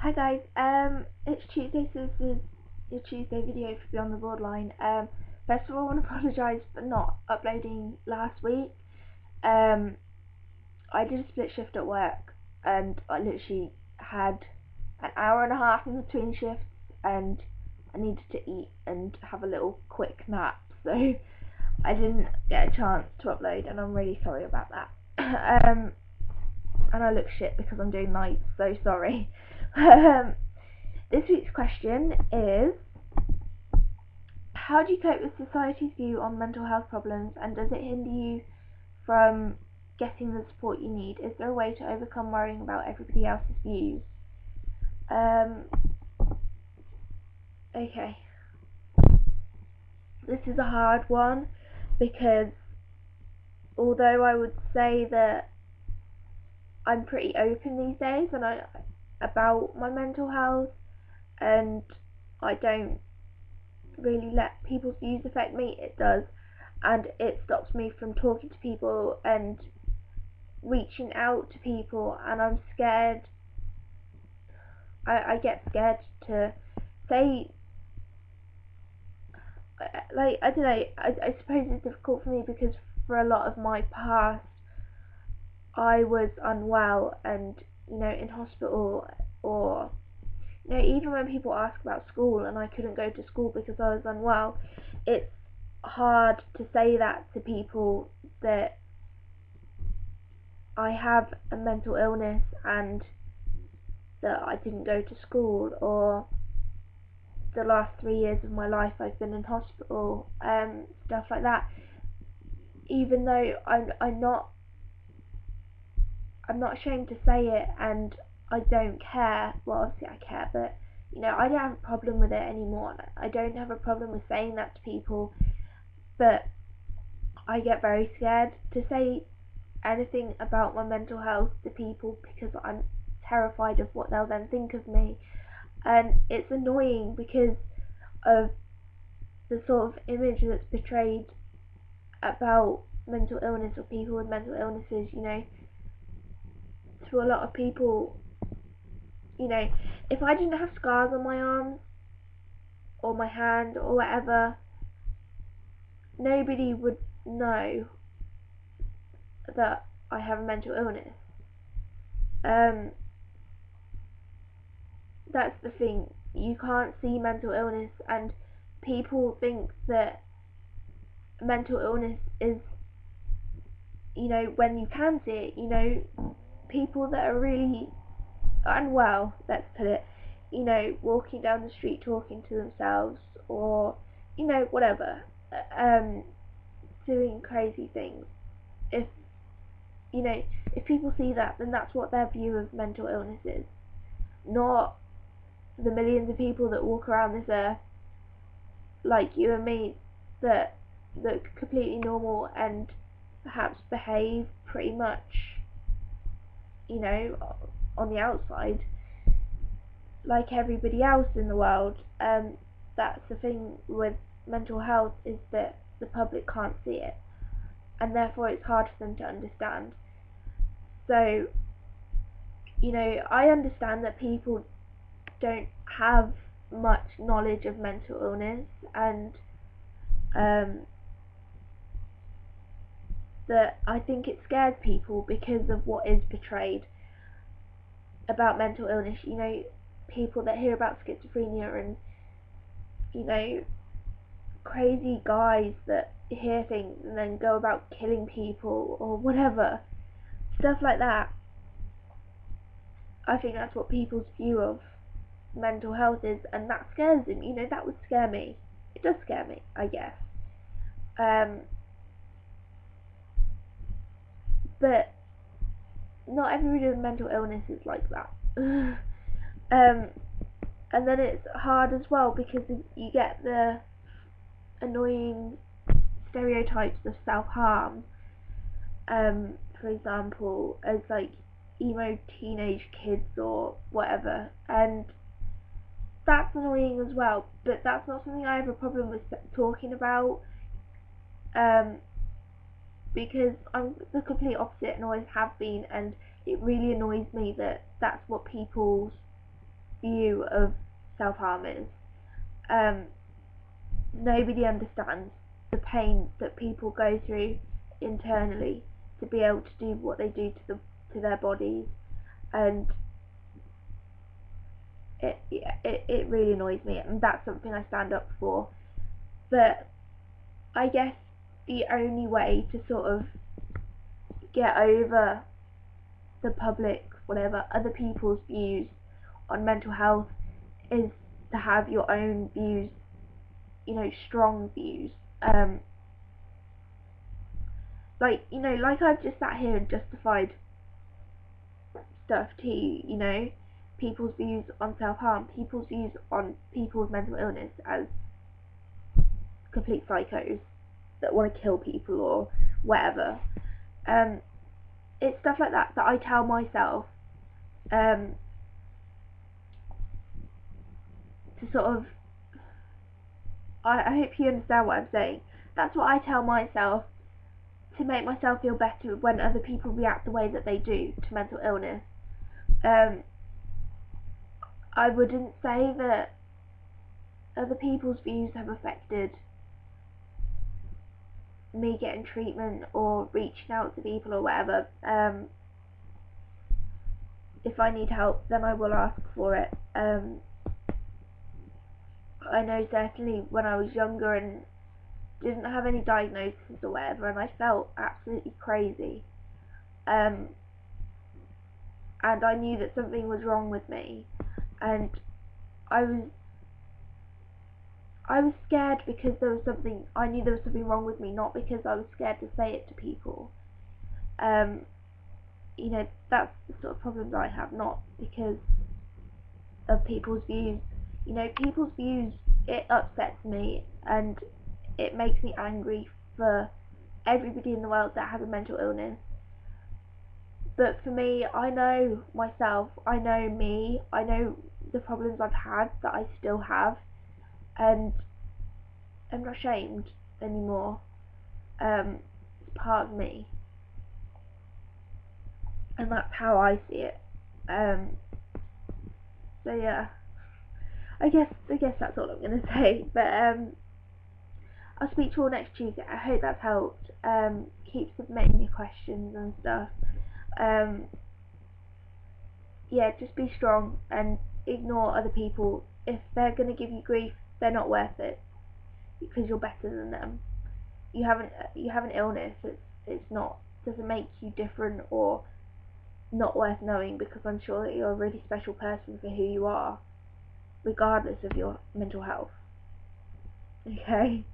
Hi guys, it's Tuesday, so this is your Tuesday video for Beyond the Borderline. First of all, I want to apologise for not uploading last week. I did a split shift at work, and I literally had an hour and a half in between shifts, and I needed to eat and have a little quick nap, so I didn't get a chance to upload, and I'm really sorry about that. And I look shit because I'm doing nights, so sorry. This week's question is: how do you cope with society's view on mental health problems, and does it hinder you from getting the support you need? Is there a way to overcome worrying about everybody else's views? Okay. This is a hard one because although I would say that I'm pretty open these days about my mental health, and I don't really let people's views affect me, it does, and it stops me from talking to people and reaching out to people, and I'm scared. I get scared to say, like, I don't know, I suppose it's difficult for me because for a lot of my past I was unwell and, in hospital, or even when people ask about school and I couldn't go to school because I was unwell, it's hard to say that to people, that I have a mental illness and that I didn't go to school, or the last 3 years of my life I've been in hospital, stuff like that. Even though I'm not ashamed to say it, and I don't care. Well, obviously I care, but I don't have a problem with it anymore. I don't have a problem with saying that to people, but I get very scared to say anything about my mental health to people because I'm terrified of what they'll then think of me. And it's annoying because of the sort of image that's portrayed about mental illness or people with mental illnesses. To a lot of people, if I didn't have scars on my arms or my hand or whatever, nobody would know that I have a mental illness. That's the thing. You can't see mental illness, and people think that mental illness is, when you can see it, people that are really unwell, let's put it, walking down the street talking to themselves, or, whatever, doing crazy things. If, if people see that, then that's what their view of mental illness is. Not the millions of people that walk around this earth like you and me, that look completely normal and perhaps behave pretty much, on the outside like everybody else in the world. That's the thing with mental health, is that the public can't see it, and therefore it's hard for them to understand. So, I understand that people don't have much knowledge of mental illness, and that I think it scares people because of what is portrayed about mental illness. People that hear about schizophrenia and, crazy guys that hear things and then go about killing people or whatever, stuff like that. I think that's what people's view of mental health is, and that scares them. That would scare me. It does scare me, I guess. But not everybody with mental illness is like that. And then it's hard as well because you get the annoying stereotypes of self-harm, for example, as like emo teenage kids or whatever, and that's annoying as well, but that's not something I have a problem with talking about, because I'm the complete opposite and always have been, and it really annoys me that that's what people's view of self-harm is. Nobody understands the pain that people go through internally to be able to do what they do to their bodies, and it really annoys me, and that's something I stand up for. But I guess the only way to sort of get over the public, whatever, other people's views on mental health is to have your own views, strong views. Like I've just sat here and justified stuff to you, people's views on self-harm, people's views on people's mental illness as complete psychos that want to kill people or whatever. It's stuff like that I tell myself to sort of, I hope you understand what I'm saying. That's what I tell myself to make myself feel better when other people react the way that they do to mental illness. I wouldn't say that other people's views have affected me getting treatment or reaching out to people or whatever. If I need help, then I will ask for it. I know certainly when I was younger and didn't have any diagnosis or whatever, and I felt absolutely crazy, and I knew that something was wrong with me, and I was scared because I knew there was something wrong with me, not because I was scared to say it to people. That's the sort of problems I have, not because of people's views. People's views, it upsets me, and it makes me angry for everybody in the world that has a mental illness. But for me, I know myself, I know me, I know the problems I've had, that I still have, and I'm not ashamed anymore. It's part of me, and that's how I see it. So yeah, I guess that's all I'm gonna say. But I'll speak to you all next Tuesday. I hope that's helped. Keep submitting your questions and stuff. Yeah, just be strong and ignore other people. If they're gonna give you grief, they're not worth it, because you're better than them. You have an illness. It's not, doesn't make you different or not worth knowing, because I'm sure that you're a really special person for who you are, regardless of your mental health. Okay?